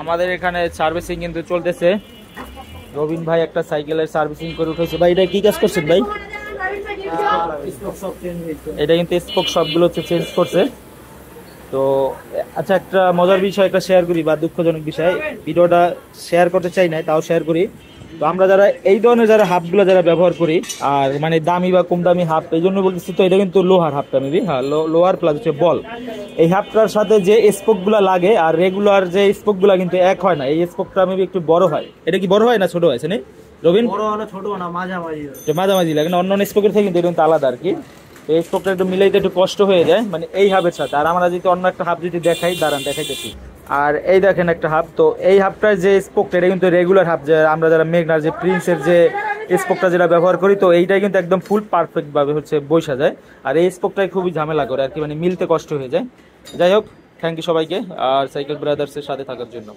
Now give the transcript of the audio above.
আমাদের এখানে সার্ভিসিং কিন্তু চলতেছে। রবিন ভাই একটা সাইকেলের সার্ভিসিং করে উঠেছে। ভাই এটা কি কাজ করছেন ভাই? এটা কিন্তু স্পোক সবগুলো হচ্ছে চেঞ্জ করছে। তো আচ্ছা, একটা মজার বিষয় একটা শেয়ার করি বা দুঃখজনক বিষয়, ভিডিওটা শেয়ার করতে চাই না, তাও শেয়ার করি। তো আমরা যারা এই ধরনের যারা হাবগুলো যারা ব্যবহার করি, আর মানে দামি বা কম দামি হাব, এই জন্য বলতেছি। তো এটা কিন্তু লোহার হাবটা মেবি, হ্যাঁ লোহার প্লাস হচ্ছে বল। এই হাবটার সাথে যে স্পোকগুলো লাগে আর রেগুলার যে স্পোকগুলো কিন্তু এক হয় না। এই স্পোকটা মেবি একটু বড় হয়। এটা কি বড় হয় না ছোট হয়েছে না রবিন? বড় হলো ছোট না মাঝামাঝি, মাঝামাঝি লাগে না, অন্য স্পোকের থেকে কিন্তু এটা কিন্তু আলাদা আর কি। এই স্পোকটা একটু মিলাইতে একটু কষ্ট হয়ে যায় মানে এই হাবের সাথে। আর আমরা যদি অন্য একটা হাব যদি দেখাই, দাঁড়ান দেখাইতেছি। আর এই দেখেন একটা হাব, তো এই হাবটার যে স্পোকটা এটা কিন্তু রেগুলার হাব, যে আমরা যারা মেঘনার যে প্রিন্সের যে স্পোকটা যেটা ব্যবহার করি, তো এইটাই কিন্তু একদম ফুল পারফেক্ট ভাবে হচ্ছে বসা যায়। আর এই স্পোকটাই খুবই ঝামেলা করে আর কি, মানে মিলতে কষ্ট হয়ে যায়। যাই হোক, থ্যাংক ইউ সবাইকে আর সাইকেল ব্রাদার্সের সাথে থাকার জন্য।